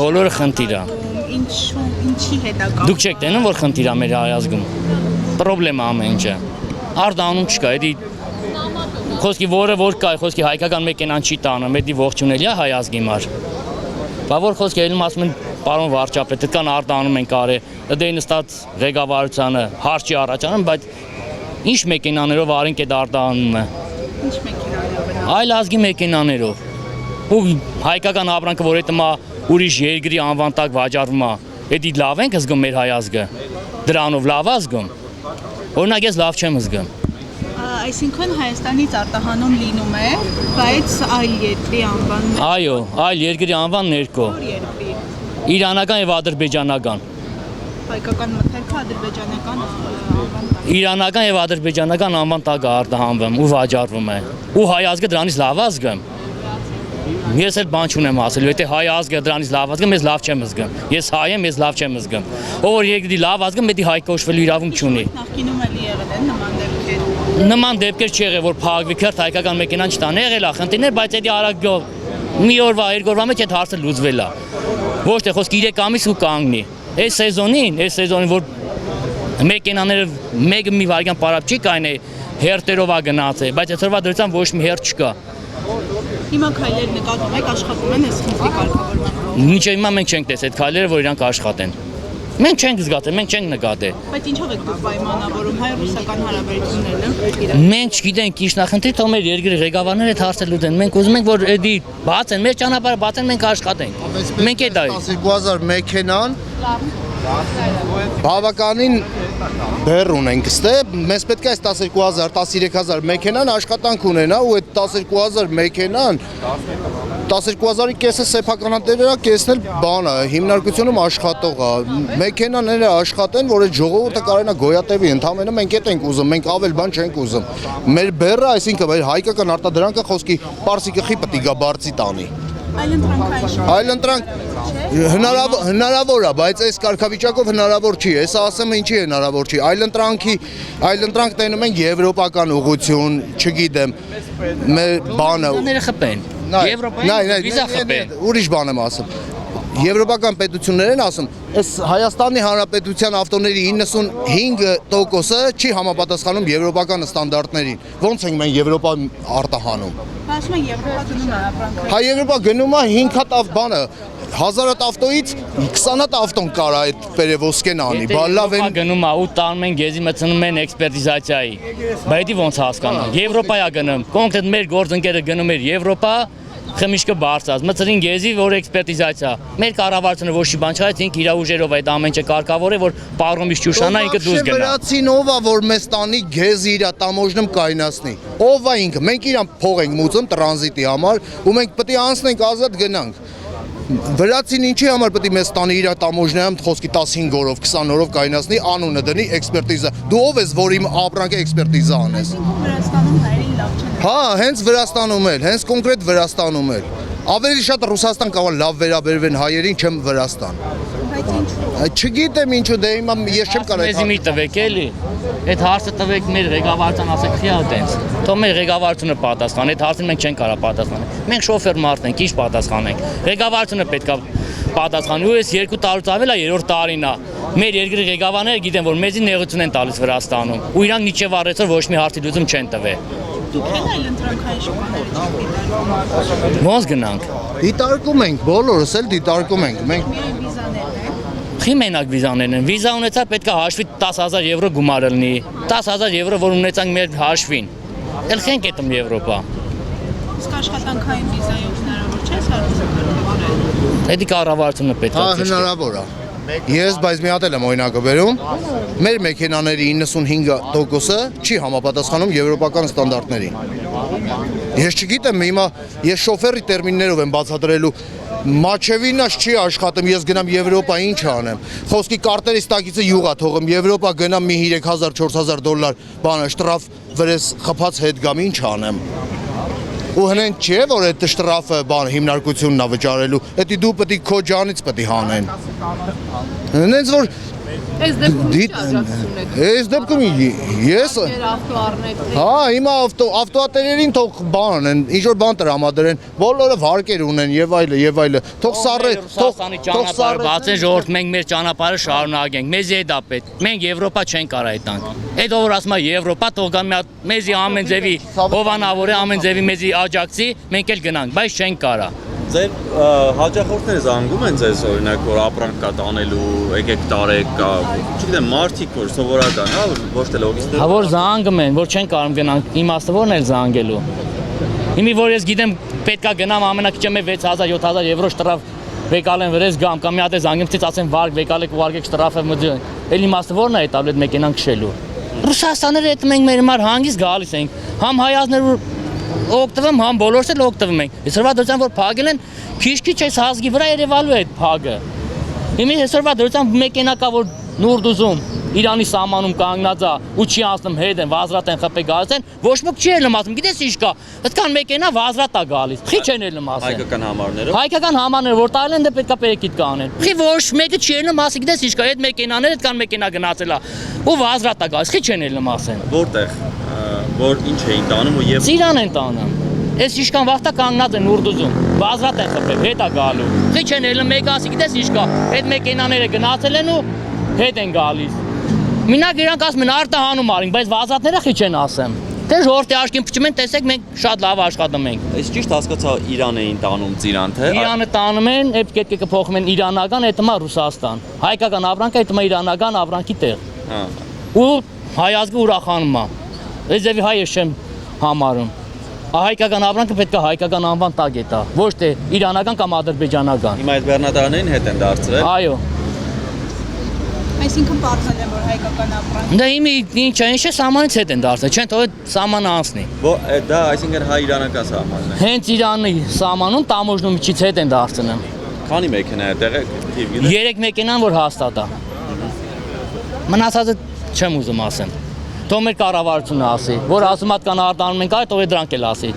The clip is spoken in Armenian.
Բոլորը խնդիր է։ Ինչի հետ է կապ։ Դուք չեք տենում, որ խնդիր է մեր հայազգում։ Պրոբլեմ է ամեն ինչը։ Արտանում չկա, էդի խոսքի որը որ կա, խոսքի հայկական մեքենան չի տանում, էդի ողջունելի է հայազգի համար։ Բա որ խոսքի ելնում ասում են պարոն վարչապետ, դքան արտանում են կարե, դե նստած ղեկավարությանը հարց չի առաջանում, բայց ինչ մեքենաներով արենք այդ արտանումը։ Ինչ մեքենաներով։ Այլ ազգի մեքենաներով։ Ու հայկական ապրանքը, որ այդ մա ուրիշ երկրի անվան տակ վաճառվում է, էդի լավ ենք զգում մեր հայազգը։ Դրանով լավ ազգում։ Օրինակ ես լավ չեմ զգում։ Այսինքն Հայաստանից արտահանում լինում է, բայց այլ երկրի անվանն է։ Այո, այլ երկրի անվան ներկո։ Որ երկրի։ Իրանական եւ ադրբեջանական։ Հայկական մթերքը ադրբեջանական անվան տակ։ Իրանական եւ ադրբեջանական անվան տակ արտահանվում ու վաճառվում է։ Ու հայ ազգը դրանից լավ ազգում։ Ես էլ բան չունեմ ասելու, եթե հայ ազգը դրանից լավ ազգում, ես լավ չեմ զգում։ Ես հայ եմ, ես լավ չեմ զգում։ Ով որ երկրի լավ ազգում, դա հայ կոչվելու իրավունք չունի։ Նախկինում էլի եղել են նման դեպքեր։ Նման դեպքեր չի եղել, որ փակվի քերթ հայկական մեքենան չտան, եղել է խնդիրներ, բայց դա արագ մի օրվա, երկու օրվա մեջ այդ հարցը լուծվել է։ Ոչ թե խոսք 3 ամիս ու կանգնի։ Այս սեզոնին, որ մեքենաները մեկ մի վայրկյան պարապ չի կայնե, հերթերով է գնացել, բայց այսօրվա դրությամբ ոչ մի հերթ չկա։ Հիմա քայլեր նկատում եք, աշխատում են այս խնդրի կարգավորման։ Մինչև հիմա մենք չենք տեսել այդ քայլերը, որ իրանք աշխատեն։ Մենք չենք զգացել, մենք չենք նկատել։ Բայց ինչով եք դուք պայմանավորում հայ-ռուսական հարաբերություններն։ Մենք չգիտենք ինչ նախընտրի, թող մեր երկրի ղեկավարները այդ հարցը լուծեն։ Մենք ուզում ենք, որ էդի բացեն, մեր ճանապարհը բացեն, մենք աշխատենք։ Մենք այդ 12000 մեքենան բավականին դեռ ունենք ստե, մեզ պետք է այս 12000, 13000 մեքենան աշխատանք ունենա ու այդ 12000 մեքենան 12000-ի կեսը սեփականատերերը, կեսն էլ բանը, հիմնարկությունում աշխատող է, մեքենաները աշխատեն, որ այդ ժողովուրդը կարենա գոյատևի, ընդամենը մենք այդ ենք ուզում, մենք ավել բան չենք ուզում։ Մեր բեռը, այսինքն մեր հայկական արտադրանքը խոսքի պարսի գլխի պետք է բարձի տանի։ Այլընտրանք հնարավոր է, բայց այս կարգավիճակով հնարավոր չի, հեսա ասեմ ինչի հնարավոր չի, այլընտրանք տենում են եվրոպական ուղղություն, չգիտեմ, մեր բանը խփեն։ Վիզա խփեն։ Ուրիշ բան եմ ասում։ Եվրոպական պետություններ են ասում, այս Հայաստանի Հանրապետության ավտոների 95%-ը չի համապատասխանում եվրոպական ստանդարտներին։ Ոնց ենք մենք Եվրոպա արտահանում։ Ասում են Եվրոպա գնում է ապրանքը։ Հայ Եվրոպա գնում է 5 հատ բանը, 1000 հատ ավտոից 20 հատ ավտոն կարա այդ պերևոսկեն անի, բա լավ են գնում է ու տանում են գեզի մտցնում են էքսպերտիզացիայի։ Բայց դա ոնց հասկանա։ Եվրոպայա գնում, կոնկրետ մեր գործընկերը գնում էր Եվրոպա, խմիչքը բարձած, մտցրին գեզի, որ էքսպերտիզացիա։ Մեր կառավարությունը ոչ մի բան չարեց, ինքը իր ուժերով այդ ամեն ինչը կարգավոր է, որ պարոմից ճուշանա, ինքը դուրս գնա։ Վերացին ով է, որ մեզ տանի գեզի իր տամոժնում կայնացնի։ Ով է ինքը։ Մենք իրան փող ենք մուծում տրանզիտի համար ու մենք պետք է անցնենք ազատ գնանք։ Վրացին ինչի համար պետք է մեզ տանի իր տամոժնայում խոսքի 15 օրով, 20 օրով կայնացնի, անունը դնի էքսպերտիզա։ Դու ով ես, որ իմ ապրանքը էքսպերտիզա անես։ Վրաստանում հայերին լավ չեն։ Հա, հենց Վրաստանում էլ, հենց կոնկրետ Վրաստանում էլ։ Ավելի շատ Ռուսաստան կարող լավ վերաբերվեն հայերին, չեմ Վրաստան։ Բայց ինչու։ Չգիտեմ ինչու, դե հիմա ես չեմ կարող։ Մեզի մի տվեք էլի։ Այդ հարցը տվեք մեր ղեկավարության, ասեք խիա տենց։ Թող մեր ղեկավարությունը պատասխանի, այդ հարցին մենք չենք կարող պատասխանել։ Մենք շոֆեր մարդ ենք, ինչ պատասխանենք։ Ղեկավարությունը պետք է պատասխանի։ Ու այս 2 տարուց ավել է, 3-րդ տարին է։ Մեր երկրի ղեկավարները գիտեն, որ մեզի նեղություն են տալիս Վրաստանում։ Ու իրանք միջև առեցօր ոչ մի հարցի լուծում չեն տվել։ Դուք եք այլընտրանքային շփումներ։ Ոնց գնանք։ Դիտարկում ենք, բոլորս էլ դիտարկում ենք։ Մենք Միայն վիզաներն են։ Խի մենակ վիզաներն են։ Վիզա ունեցա պետք է հաշվի 10000 եվրո գումար լինի։ 10000 եվրո որ ունեցանք մեր հաշվին։ Էլ խենք այդմ Եվրոպա։ Իսկ աշխատանքային վիզայով հնարավոր չէ սարքել։ Դա կառավարությունը պետք է։ հա հնարավոր է։ Ես բայց մի հատ եմ օրինակը վերում։ Մեր մեքենաների 95%-ը չի համապատասխանում եվրոպական ստանդարտներին։ Ես չգիտեմ, հիմա ես շոֆերի տերմիններով եմ բացատրելու։ Մաչևինաշ չի աշխատում, ես գնամ Եվրոպա ինչ անեմ։ Խոսքի կարտերից տակիցը յուղա թողım, Եվրոպա գնամ մի 3000-4000 դոլար բանը շտրաֆ վրես խփած հետ գամ ինչ անեմ։ Ու հենց չէ որ այդ շտրաֆը բան հիմնարկությունն է վճարելու, դա դու պետք է քո ջանից պետք է հանեն։ Հենց որ Այս դեպքում ինչ աջակցություն եք։ Այս դեպքում ես Ավտո առնեք։ հա հիմա ավտոատերերին թող բան են ինչ որ բան տրամադրեն բոլորը վարկեր ունեն եւ այլը թող սառը Ռուսաստանի ճանապարհը բացեն ժողովուրդ մենք մեր ճանապարհը շարունակենք մեզի է դա պետք մենք Եվրոպա չենք կարա այտանք այդ որ ասում է Եվրոպա թող գան մեզի ամեն ձևի հովանավոր է ամեն ձևի մեզի աջակցի մենք էլ գնանք բայց չենք կարա Ձեր հաճախորդները զանգում են ձեզ օրինակ որ ապրանք կա տանելու, եկեք տարեք կա, չգիտեմ մարդիկ որ սովորական, հա, ոչ թե լոգիստներ։ Հա որ զանգում են, որ չեն կարող գնանք, իմաստը որն էլ զանգելու։ Հիմի որ ես գիտեմ պետքա գնամ ամենակիչը 6000 7000 եվրո շտրաֆ վեկալեն վրես գամ կամ մի հատ է զանգեմ ցից ասեն վարկ վեկալեք վարկեք շտրաֆը մջը։ Էլ իմաստը որն է այդ տաբլետ մեքենան քշելու։ Ռուսաստանները այդ մենք մեր համար հանգիստ գալիս ենք։ Համ հայազներ օգտվում, համ բոլորս էլ օգտվում ենք։ Այսօրվա դրությամբ որ փագել են, քիչ-քիչ այս հազգի վրա երևալու է այդ փագը։ Հիմա այսօրվա դրությամբ մեքենա կա որ նուրդ ուզում Իրանի սահմանում կանգնած է ու չի անցնում հետ են վազրատ են խփե գալիս են ոչ ոք չի էլ ասում գիտես ինչ կա այդքան մեքենա վազրատ է գալիս խի չեն էլ ասում Հայկական համարները։ հայկական համարները որ տալեն դե պետքա պերեկիտ կանեն խի ոչ մեկը չի էլ ասի գիտես ինչ կա այդ մեքենաները այդքան մեքենա գնացել է ու վազրատ է գալիս խի չեն էլ ասեն Որտեղ որ ինչ էին տանում ու եւ Ծիրան են տանում Այս իշքան վախտա կանգնած են նուրդուզում վազրատ են խփել հետ է գալու խի չեն էլ մեկը ասի գիտես ինչ կա այդ մեքենաները գնացել են ու հետ են գալիս Մինակ իրանք ասում են արտահանում արինք, բայց վազատները խի չեն ասեմ։ Դե ժողովրդի աչքին փչում են, տեսեք մենք շատ լավ աշխատում ենք։ Այս ճիշտ հասկացա Իրան էին տանում ծիրան թե Իրանը տանում են, այդ կետկը փոխում են իրանական, այդ հիմա Ռուսաստան։ Հայկական ապրանքը այդ հիմա իրանական ապրանքի տեղ։ Հա Ու հայ ազգը ուրախանում է։ Այս ձևի հայ ես չեմ համարում։ Հայկական ապրանքը պետք է հայկական անվան տակ է տա, ոչ թե իրանական կամ ադրբեջանական։ Հիմա այդ բեռնատարներին հետ են դարձրել։ Այո։ Այսինքն բարձել են որ հայկական ապրանք։ Դա իմի ինչ է, ինչ է սահմանից հետ են դարձել, չեն թող այդ սահմանը անցնի։ Դա այսինքն հայ-իրանական սահմանն է։ Հենց Իրանի սահմանում տամոժնու միջից հետ են դարձնում։ Քանի մեքենա է տեղը թիվ գիտես։ 3 մեքենան որ հաստատ է։ Մնացածը չեմ ուզում ասեմ։ Թող մեր կառավարությունը ասի, որ ասում հատ կան արտանում ենք, այ թող է դրանք էլ ասի։